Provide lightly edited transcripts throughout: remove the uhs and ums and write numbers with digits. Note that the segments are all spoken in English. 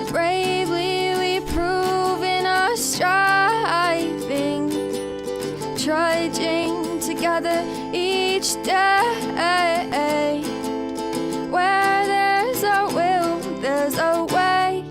Bravely we prove in our striving, trudging together each day. Where there's a will, there's a way.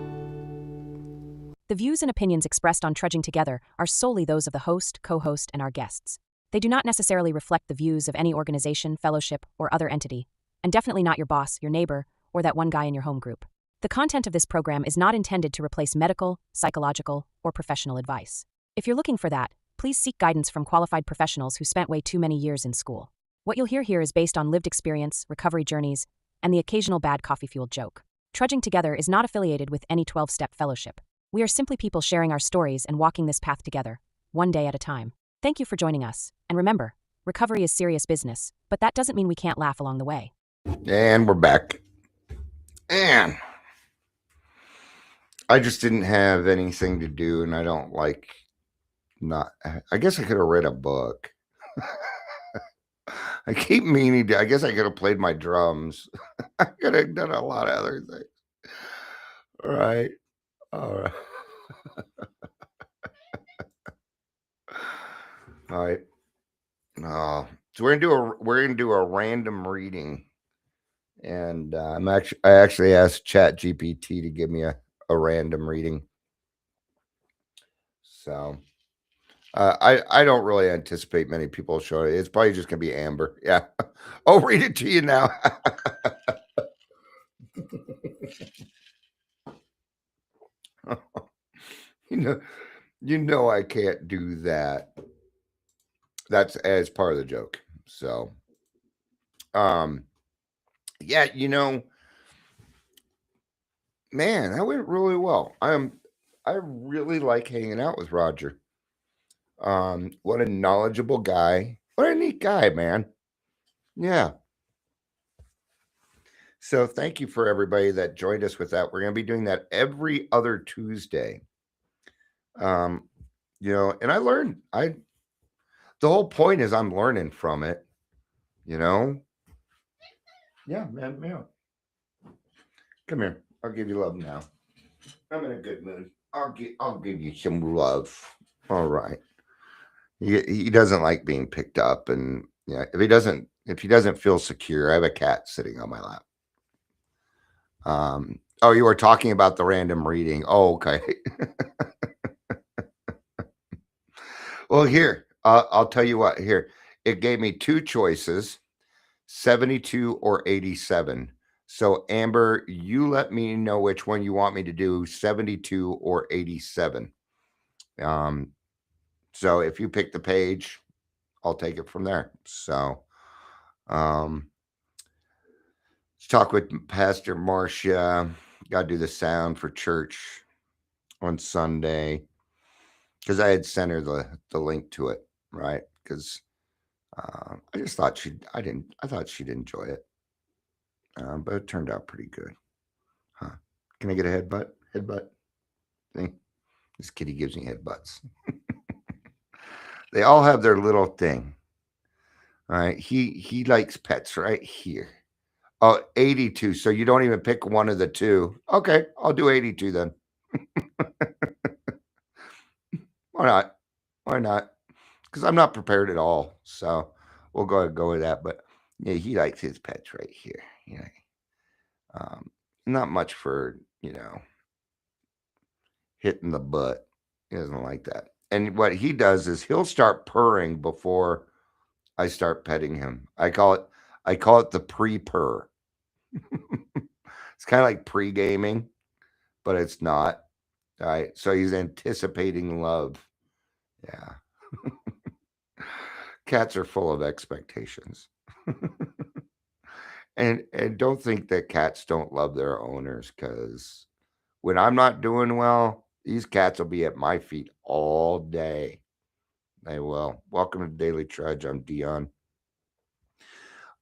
The views and opinions expressed on Trudging Together are solely those of the host, co-host, and our guests. They do not necessarily reflect the views of any organization, fellowship, or other entity, and definitely not your boss, your neighbor, or that one guy in your home group. The content of this program is not intended to replace medical, psychological, or professional advice. If you're looking for that, please seek guidance from qualified professionals who spent way too many years in school. What you'll hear here is based on lived experience, recovery journeys, and the occasional bad coffee-fueled joke. Trudging Together is not affiliated with any 12-step fellowship. We are simply people sharing our stories and walking this path together, one day at a time. Thank you for joining us, and remember, recovery is serious business, but that doesn't mean we can't laugh along the way. And we're back. And I just didn't have anything to do, and I don't like not. I guess I could have read a book. I keep meaning to. I guess I could have played my drums. I could have done a lot of other things. All right. All right. All right. So we're gonna do a random reading, and I actually asked ChatGPT to give me a random reading. So I don't really anticipate many people showing it. It's probably just gonna be Amber. Yeah, I'll read it to you now. you know I can't do that. That's as part of the joke. So, yeah, man, that went really well. I really like hanging out with Roger. What a knowledgeable guy. What a neat guy, man. Yeah. So thank you for everybody that joined us with that. We're going to be doing that every other Tuesday. And I learned, the whole point is I'm learning from it, Yeah, man, yeah. Come here. I'll give you love now. I'm in a good mood. I'll give you some love. All right. He doesn't like being picked up, and if he doesn't feel secure, I have a cat sitting on my lap. Oh, you were talking about the random reading. Oh, okay. Well, here, I'll tell you what. Here, it gave me two choices, 72 or 87. So, Amber, you let me know which one you want me to do, 72 or 87. So if you pick the page, I'll take it from there. So, let's talk with Pastor Marcia. Got to do the sound for church on Sunday because I had sent her the link to it, right? Because I just thought I thought she'd enjoy it. But it turned out pretty good. Huh. Can I get a headbutt? Headbutt thing? This kitty gives me headbutts. They all have their little thing. All right. He likes pets right here. Oh, 82. So you don't even pick one of the two. Okay, I'll do 82 then. Why not? Why not? Because I'm not prepared at all. So we'll go ahead and go with that. But yeah, he likes his pets right here. Not much for, hitting the butt. He doesn't like that. And what he does is he'll start purring before I start petting him. I call it the pre-purr. It's kind of like pre-gaming, but it's not. All right. So he's anticipating love. Yeah. Cats are full of expectations. And don't think that cats don't love their owners, because when I'm not doing well, these cats will be at my feet all day. They will. Welcome to Daily Trudge. I'm Dion.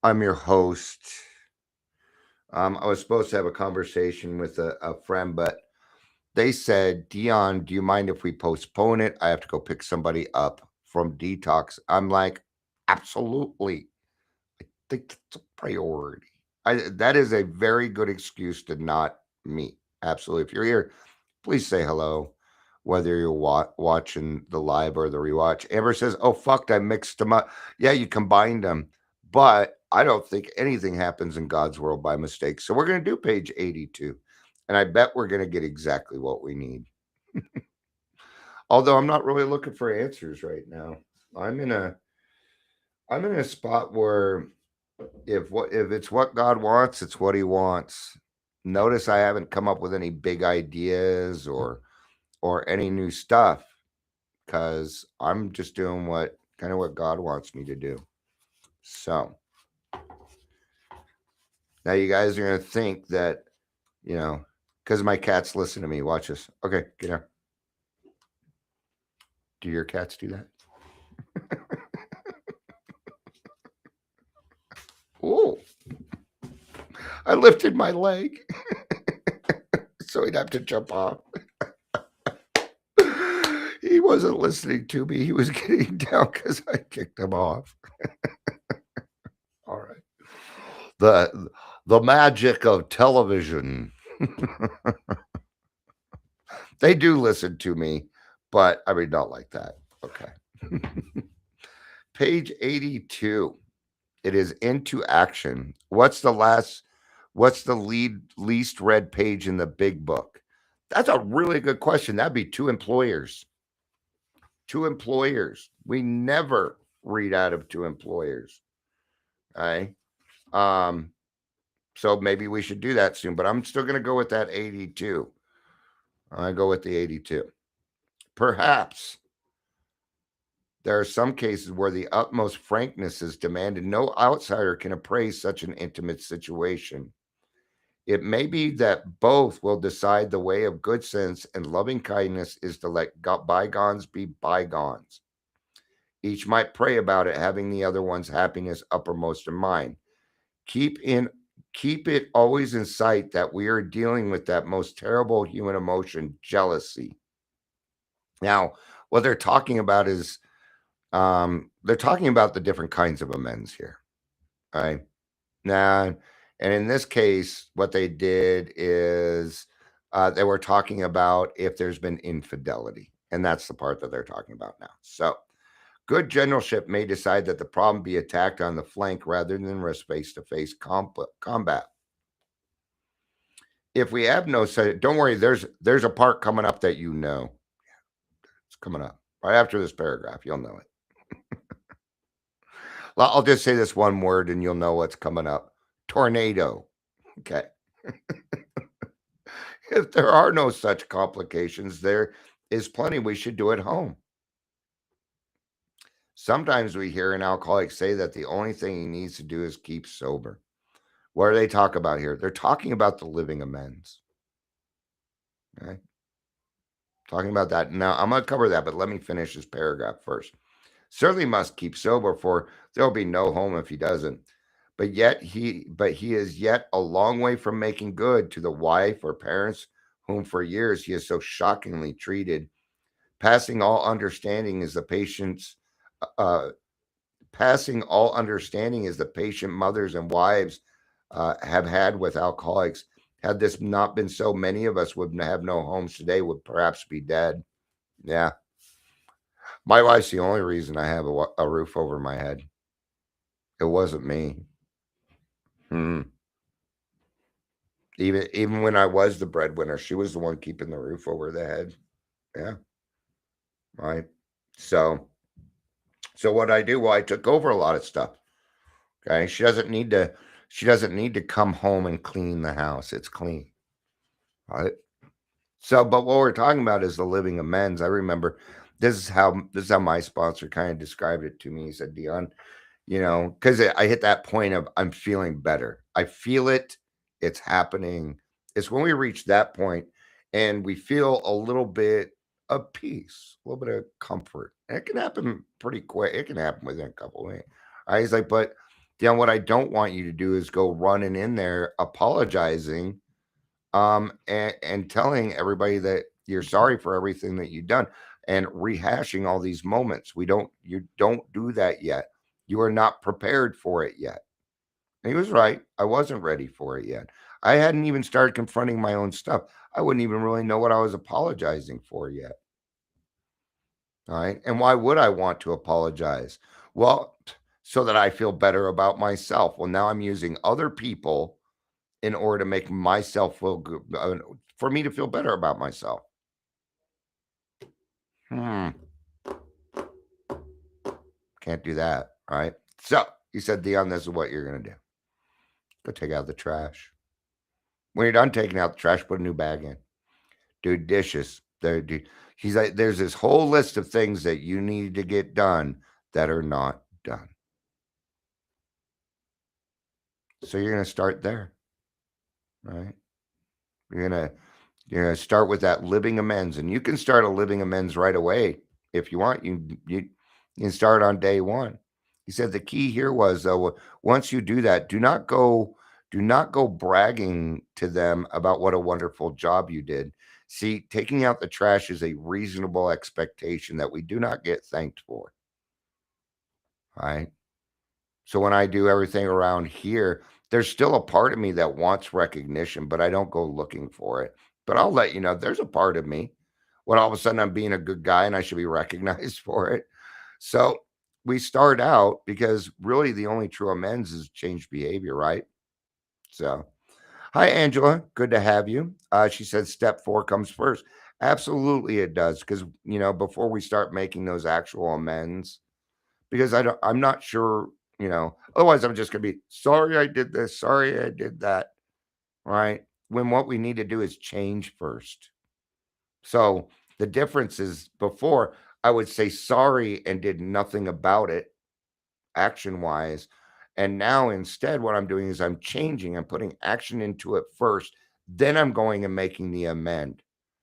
I'm your host. I was supposed to have a conversation with a friend, but they said, Dion, do you mind if we postpone it? I have to go pick somebody up from detox. I'm like, absolutely. I think it's a priority. That is a very good excuse to not meet. Absolutely. If you're here, please say hello, whether you're watching the live or the rewatch. Amber says, "Oh fuck, I mixed them up." Yeah, you combined them, but I don't think anything happens in God's world by mistake. So we're going to do page 82, and I bet we're going to get exactly what we need. Although I'm not really looking for answers right now. I'm in a spot where if it's what God wants, it's what He wants. Notice I haven't come up with any big ideas or any new stuff because I'm just doing what God wants me to do. So now you guys are gonna think that, because my cats listen to me. Watch this. Okay, get here. Do your cats do that? Oh, I lifted my leg so he'd have to jump off. He wasn't listening to me. He was getting down because I kicked him off. All right. The magic of television. They do listen to me, but I mean not like that. Okay. Page 82. It is into action. What's the least read page in the big book? That's a really good question. That'd be two employers. Two employers. We never read out of two employers. Okay. So maybe we should do that soon, but I'm still going to go with that 82. I go with the 82. Perhaps there are some cases where the utmost frankness is demanded. No outsider can appraise such an intimate situation. It may be that both will decide the way of good sense and loving kindness is to let bygones be bygones. Each might pray about it, having the other one's happiness uppermost in mind. Keep it always in sight that we are dealing with that most terrible human emotion, jealousy. Now, what they're talking about is they're talking about the different kinds of amends here. Right? Now, and in this case, what they did is they were talking about if there's been infidelity. And that's the part that they're talking about now. So, good generalship may decide that the problem be attacked on the flank rather than risk face-to-face combat. If we have no such, don't worry, there's a part coming up that you know. It's coming up right after this paragraph. You'll know it. I'll just say this one word and you'll know what's coming up. Tornado. Okay. If there are no such complications, there is plenty we should do at home. Sometimes we hear an alcoholic say that the only thing he needs to do is keep sober. What do they talk about here? They're talking about the living amends. Okay. Talking about that. Now, I'm going to cover that, but let me finish this paragraph first. Certainly must keep sober, for there'll be no home if he doesn't. But he is yet a long way from making good to the wife or parents whom for years he has so shockingly treated. Passing all understanding is the patient mothers and wives have had with alcoholics. Had this not been so, many of us would have no homes today, would perhaps be dead. Yeah. My wife's the only reason I have a roof over my head. It wasn't me. Even when I was the breadwinner, she was the one keeping the roof over the head. Yeah. Right. So what I do, well, I took over a lot of stuff. Okay. She doesn't need to come home and clean the house. It's clean. Right. So, but what we're talking about is the living amends. I remember this is how my sponsor kind of described it to me. He said, Dion, because I hit that point of I'm feeling better. I feel it. It's happening. It's when we reach that point and we feel a little bit of peace, a little bit of comfort. And it can happen pretty quick. It can happen within a couple of weeks. All right, he's like, but Dion, what I don't want you to do is go running in there apologizing and telling everybody that you're sorry for everything that you've done and rehashing all these moments. You don't do that yet. You are not prepared for it yet. And he was right. I wasn't ready for it yet. I hadn't even started confronting my own stuff. I wouldn't even really know what I was apologizing for yet. All right. And why would I want to apologize? Well, so that I feel better about myself. Well, now I'm using other people in order to make myself feel good, for me to feel better about myself. Hmm. Can't do that. All right. So you said, Dion, this is what you're going to do. Go take out the trash. When you're done taking out the trash, put a new bag in. Do dishes. He's like, there's this whole list of things that you need to get done that are not done. So you're going to start there, right? You're gonna start with that living amends, and you can start a living amends right away if you want. You can start on day one. He said the key here was, though, once you do that, do not go bragging to them about what a wonderful job you did. See, taking out the trash is a reasonable expectation that we do not get thanked for. Right. So when I do everything around here, there's still a part of me that wants recognition, but I don't go looking for it. But I'll let you know there's a part of me when all of a sudden I'm being a good guy and I should be recognized for it. So we start out because really the only true amends is change behavior, right? So, hi, Angela. Good to have you. She said step four comes first. Absolutely, it does. Because, before we start making those actual amends, because I'm not sure, otherwise I'm just going to be sorry I did this, sorry I did that, right? When what we need to do is change first. So the difference is before I would say sorry and did nothing about it action wise. And now instead, what I'm doing is I'm changing, I'm putting action into it first. Then I'm going and making the amend.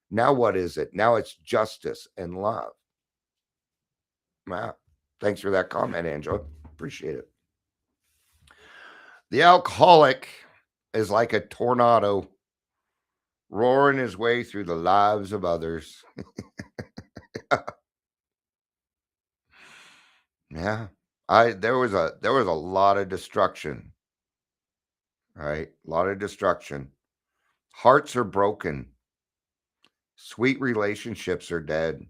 Now, what is it? Now it's justice and love. Wow. Thanks for that comment, Angela. Appreciate it. The alcoholic is like a tornado roaring his way through the lives of others. Yeah. There was a lot of destruction, right? A lot of destruction. Hearts are broken. Sweet relationships are dead.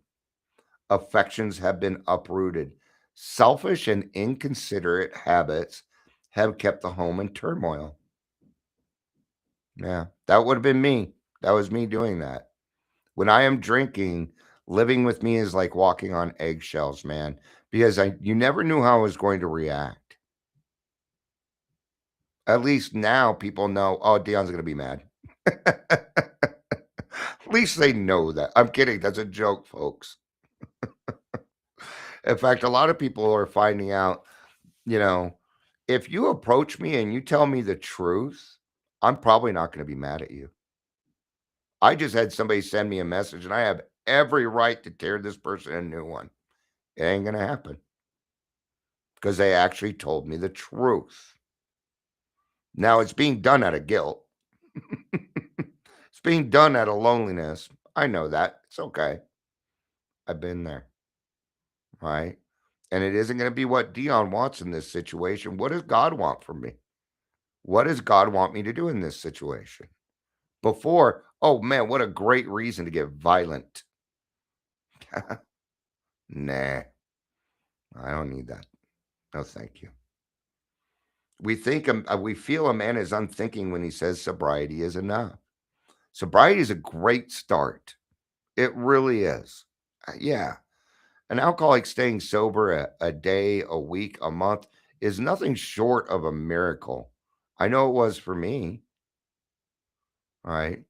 Affections have been uprooted. Selfish and inconsiderate habits have kept the home in turmoil. Yeah, that would have been me. That was me doing that. When I am drinking, living with me is like walking on eggshells, man, because you never knew how I was going to react. At least now people know, oh, Dion's going to be mad. At least they know that. I'm kidding. That's a joke, folks. In fact, a lot of people are finding out, you know, if you approach me and you tell me the truth, I'm probably not going to be mad at you. I just had somebody send me a message and I have every right to tear this person a new one. It ain't going to happen because they actually told me the truth. Now it's being done out of guilt. It's being done out of loneliness. I know that. It's okay. I've been there. Right. And it isn't going to be what Dion wants in this situation. What does God want from me? What does God want me to do in this situation? Before, oh man, what a great reason to get violent. Nah, I don't need that. No, thank you. We feel a man is unthinking when he says sobriety is enough. Sobriety is a great start. It really is. Yeah. An alcoholic staying sober a day, a week, a month is nothing short of a miracle. I know it was for me. All right.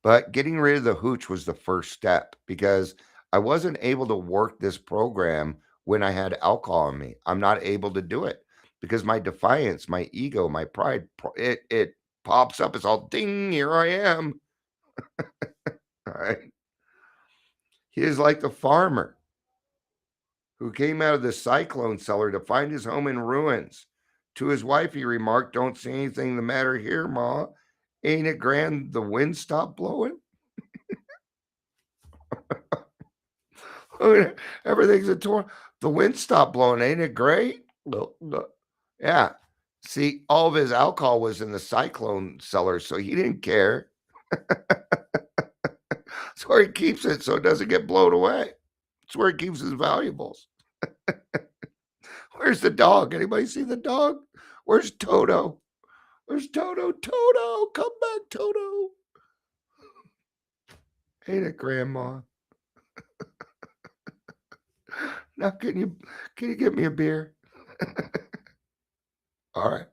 But getting rid of the hooch was the first step because I wasn't able to work this program when I had alcohol in me. I'm not able to do it because my defiance, my ego, my pride, it pops up. It's all ding, here I am. All right. He is like the farmer who came out of the cyclone cellar to find his home in ruins. To his wife, he remarked, don't see anything the matter here, Ma. Ain't it grand the wind stopped blowing? Everything's a torn. The wind stopped blowing. Ain't it great? No, no. Yeah. See, all of his alcohol was in the cyclone cellar, so he didn't care. It's where he keeps it so it doesn't get blown away. It's where he keeps his valuables. Where's the dog? Anybody see the dog? Where's Toto? Where's Toto? Toto, come back, Toto. Ain't it, Grandma? Now, can you get me a beer? All right.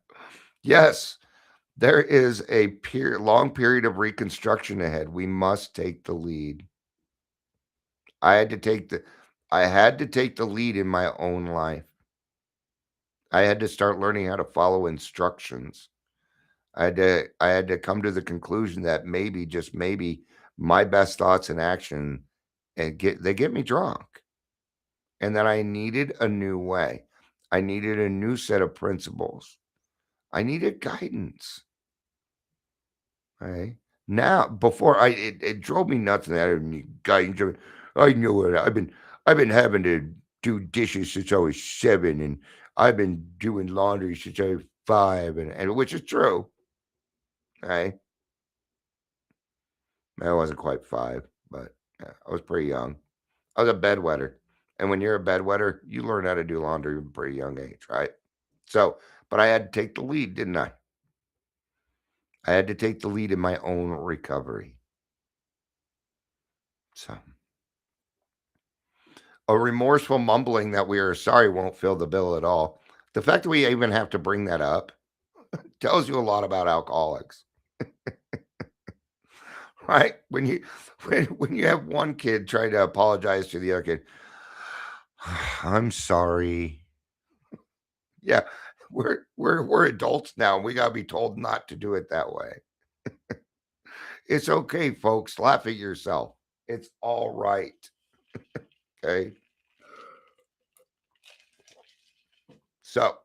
Yes, there is a long period of reconstruction ahead. We must take the lead. I had to take the lead in my own life. I had to start learning how to follow instructions. I had to come to the conclusion that maybe, just maybe, my best thoughts and action they get me drunk. And that I needed a new way. I needed a new set of principles. I needed guidance. Right? Now, before it drove me nuts that I didn't need guidance. I know it. I've been having to do dishes since I was 7, and I've been doing laundry since I was 5, and which is true. Right? I wasn't quite 5, but yeah, I was pretty young. I was a bedwetter. And when you're a bedwetter, you learn how to do laundry at a pretty young age, right? So, but I had to take the lead, didn't I? I had to take the lead in my own recovery. So, a remorseful mumbling that we are sorry won't fill the bill at all. The fact that we even have to bring that up tells you a lot about alcoholics. Right? When you have one kid trying to apologize to the other kid, I'm sorry. Yeah, we're adults now. We gotta be told not to do it that way. It's okay, folks. Laugh at yourself. It's all right. Okay. So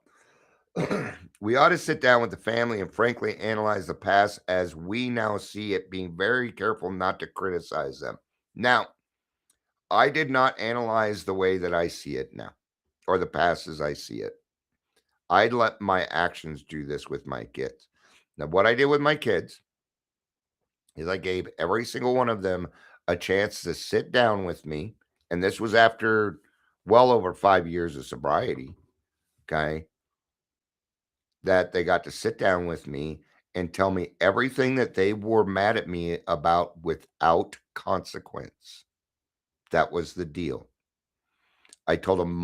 we ought to sit down with the family and frankly analyze the past as we now see it, being very careful not to criticize them. Now, I did not analyze the way that I see it now, or the past as I see it. I'd let my actions do this with my kids. Now, what I did with my kids is I gave every single one of them a chance to sit down with me. And this was after well over 5 years of sobriety. Okay. That they got to sit down with me and tell me everything that they were mad at me about without consequence. That was the deal. I told them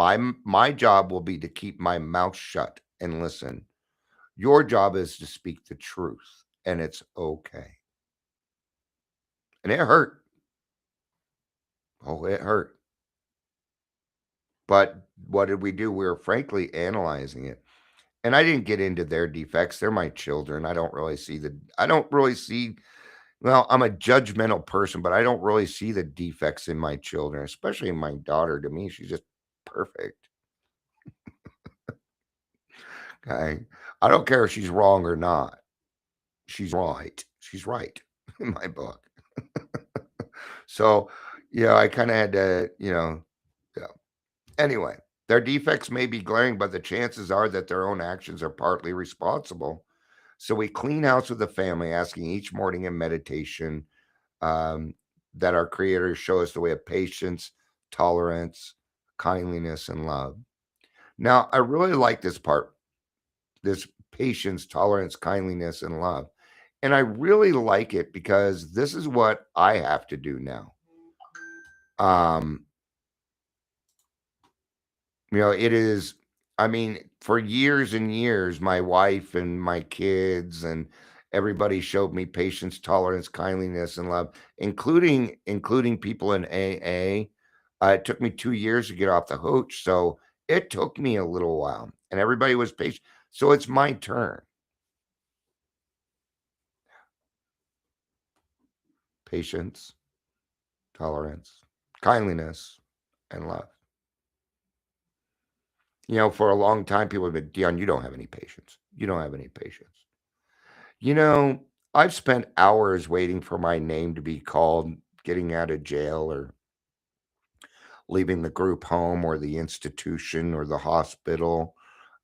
my job will be to keep my mouth shut and listen. Your job is to speak the truth, and it's okay. And it hurt. Oh, it hurt. But what did we do? We were frankly analyzing it. And I didn't get into their defects. They're my children. I don't really see, well, I'm a judgmental person, but I don't really see the defects in my children, especially in my daughter. To me, she's just perfect. Okay. I don't care if she's wrong or not. She's right. She's right in my book. So, I kind of had to, yeah. Anyway, their defects may be glaring, but the chances are that their own actions are partly responsible. So we clean house with the family, asking each morning in meditation um, that our creators show us the way of patience, tolerance, kindliness, and love. Now, I really like this part, this patience, tolerance, kindliness, and love. And I really like it because this is what I have to do now. Um, it is, I mean, for years and years, my wife and my kids and everybody showed me patience, tolerance, kindliness, and love, including people in AA. It took me 2 years to get off the hooch, so it took me a little while, and everybody was patient. So it's my turn. Patience, tolerance, kindliness, and love. For a long time, people have been, Dion, you don't have any patience. You don't have any patience. You know, I've spent hours waiting for my name to be called, getting out of jail or leaving the group home or the institution or the hospital.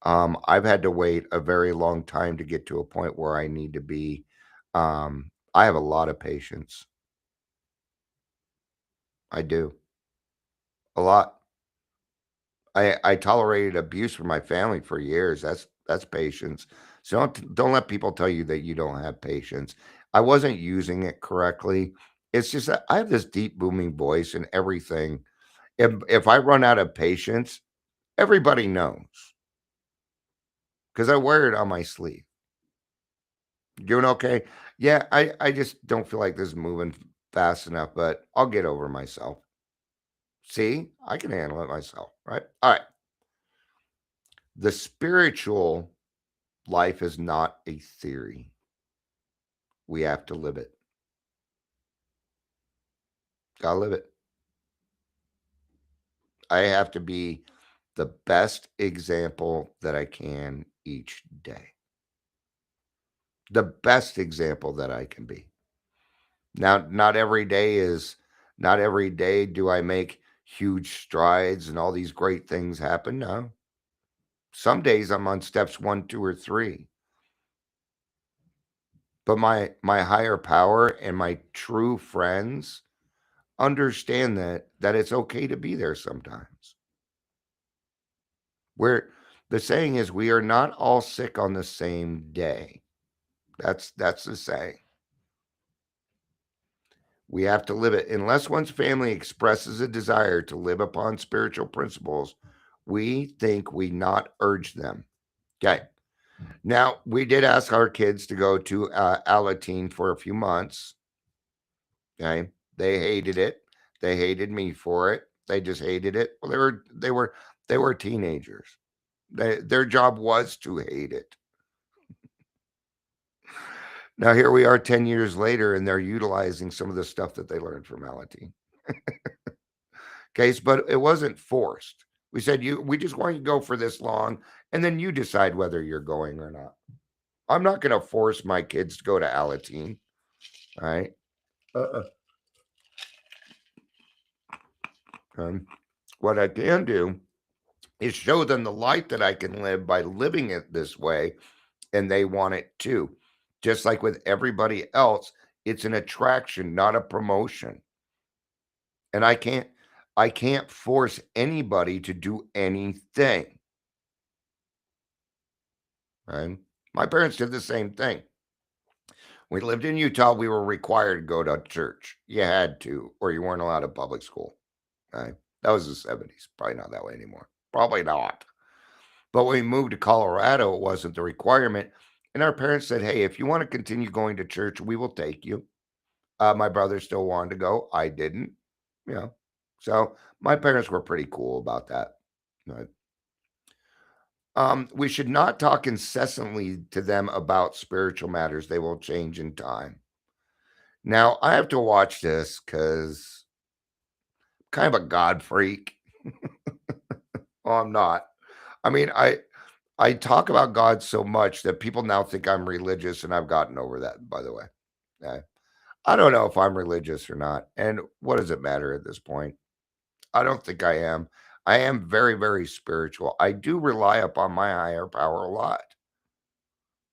I've had to wait a very long time to get to a point where I need to be. I have a lot of patience. I do. A lot. I tolerated abuse from my family for years. That's patience. So don't let people tell you that you don't have patience. I wasn't using it correctly. It's just that I have this deep booming voice and everything. If I run out of patience, everybody knows because I wear it on my sleeve. Doing okay? Yeah, I just don't feel like this is moving fast enough, but I'll get over myself. See, I can handle it myself, right? All right. The spiritual life is not a theory. We have to live it. Gotta live it. I have to be the best example that I can each day. The best example that I can be. Now, not every day do I make huge strides and all these great things happen. No. Some days I'm on steps 1, 2, or 3. But my higher power and my true friends understand that it's okay to be there sometimes. Where the saying is we are not all sick on the same day. That's the saying. We have to live it. Unless one's family expresses a desire to live upon spiritual principles, we think we not urge them. Okay. Now, we did ask our kids to go to Alateen for a few months. Okay. They hated it. They hated me for it. They just hated it. Well, they were teenagers. Their job was to hate it. Now here we are 10 years later, and they're utilizing some of the stuff that they learned from Alateen. Okay, but it wasn't forced. We said we just want you to go for this long, and then you decide whether you're going or not. I'm not going to force my kids to go to Alateen. All right. Uh-uh. What I can do is show them the life that I can live by living it this way, and they want it too. Just like with everybody else, it's an attraction, not a promotion. And I can't force anybody to do anything. Right? My parents did the same thing. We lived in Utah, we were required to go to church. You had to, or you weren't allowed in public school. Right? That was the 70s. Probably not that way anymore. Probably not. But when we moved to Colorado, it wasn't the requirement. And our parents said, hey, if you want to continue going to church, we will take you. My brother still wanted to go. I didn't. You know. So my parents were pretty cool about that. Right? We should not talk incessantly to them about spiritual matters. They will change in time. Now, I have to watch this because I'm kind of a God freak. Oh, I'm not. I mean, I talk about God so much that people now think I'm religious, and I've gotten over that, by the way. Uh, I don't know if I'm religious or not. And what does it matter at this point? I don't think I am. I am very, very spiritual. I do rely upon my higher power a lot,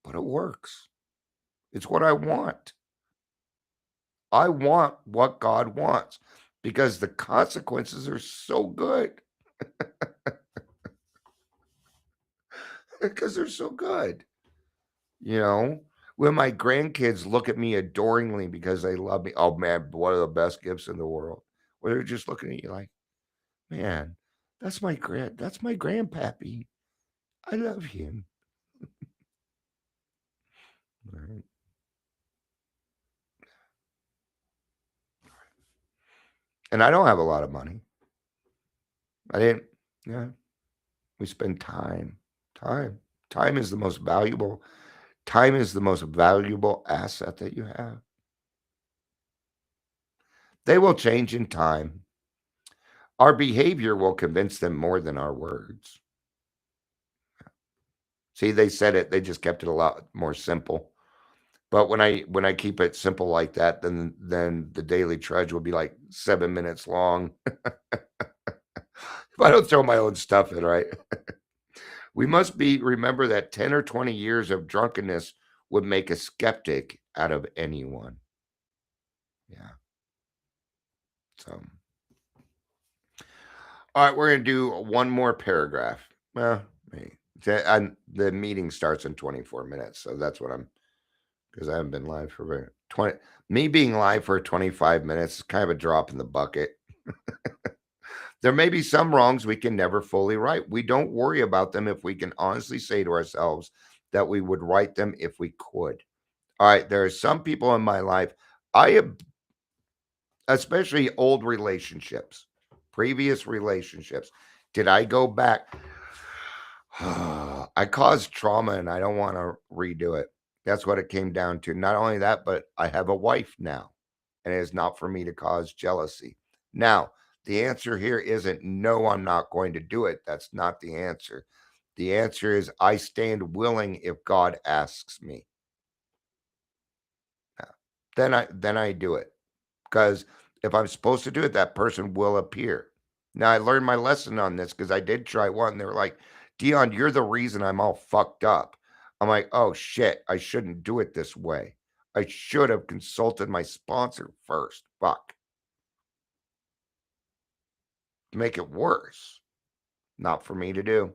but it works. It's what I want. I want what God wants because the consequences are so good. Because they're so good. You know, when my grandkids look at me adoringly because they love me, oh man, one of the best gifts in the world. Where they're just looking at you like, man, that's my grandpappy. I love him. Right. And I don't have a lot of money. I didn't, yeah. We spend time. Time. Time is the most valuable. Time is the most valuable asset that you have. They will change in time. Our behavior will convince them more than our words. See, they said it, they just kept it a lot more simple. But when I keep it simple like that, then the Daily Trudge will be like 7 minutes long. If I don't throw my own stuff in, right? We must remember that 10 or 20 years of drunkenness would make a skeptic out of anyone. Yeah. So, all right, we're going to do one more paragraph. Well, the meeting starts in 24 minutes. So that's what because I haven't been live for very 20. Me being live for 25 minutes is kind of a drop in the bucket. There may be some wrongs we can never fully right. We don't worry about them if we can honestly say to ourselves that we would right them if we could. All right, there are some people in my life, especially old relationships, previous relationships. Did I go back? I caused trauma and I don't want to redo it. That's what it came down to. Not only that, but I have a wife now, and it is not for me to cause jealousy. Now, the answer here isn't no, I'm not going to do it. That's not the answer. The answer is I stand willing if God asks me. Then I do it. Because if I'm supposed to do it, that person will appear. Now, I learned my lesson on this because I did try one. And they were like, Dion, you're the reason I'm all fucked up. I'm like, oh shit, I shouldn't do it this way. I should have consulted my sponsor first. Fuck. To make it worse. Not for me to do.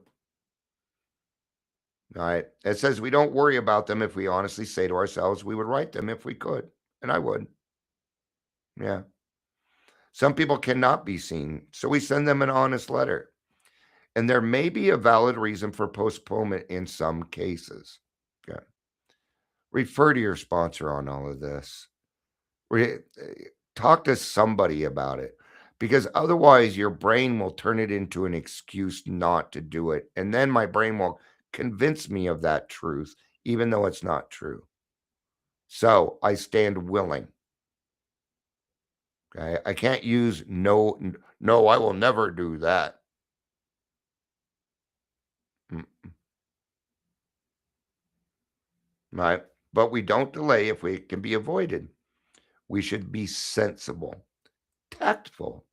All right. It says we don't worry about them if we honestly say to ourselves we would write them if we could. And I would. Yeah. Some people cannot be seen, so we send them an honest letter. And there may be a valid reason for postponement in some cases. Okay. Refer to your sponsor on all of this. Talk to somebody about it, because otherwise your brain will turn it into an excuse not to do it. And then my brain will convince me of that truth, even though it's not true. So I stand willing. Okay. I can't use no, I will never do that. Right. But we don't delay if we can be avoided. We should be sensible, tactful,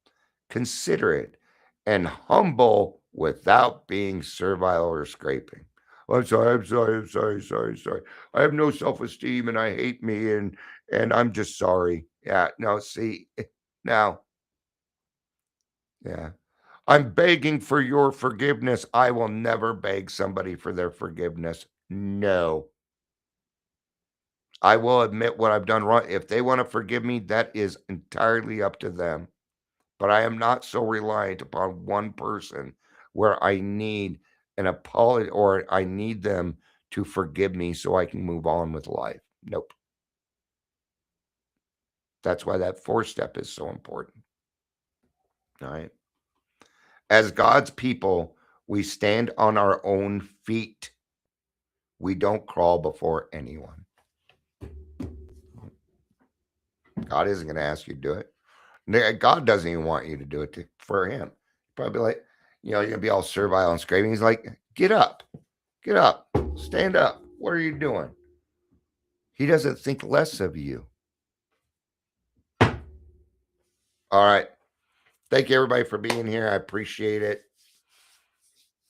considerate, and humble without being servile or scraping. I'm sorry. I have no self-esteem and I hate me and I'm just sorry. Yeah, no, see, now, yeah. I'm begging for your forgiveness. I will never beg somebody for their forgiveness. No. I will admit what I've done wrong. If they want to forgive me, that is entirely up to them. But I am not so reliant upon one person where I need an apology or I need them to forgive me so I can move on with life. Nope. That's why that fourth step is so important. All right. As God's people, we stand on our own feet. We don't crawl before anyone. God isn't going to ask you to do it. God doesn't even want you to do it for him. Probably like, you're going to be all servile and screaming. He's like, get up, stand up. What are you doing? He doesn't think less of you. All right. Thank you, everybody, for being here. I appreciate it.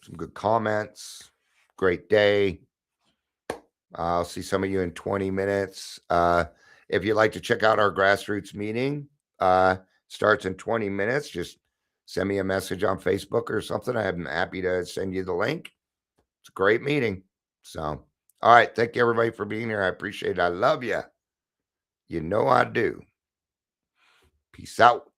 Some good comments. Great day. I'll see some of you in 20 minutes. If you'd like to check out our grassroots meeting, starts in 20 minutes. Just send me a message on Facebook or something. I'm happy to send you the link. It's a great meeting. So, all right. Thank you, everybody, for being here. I appreciate it. I love you. You know I do. Peace out.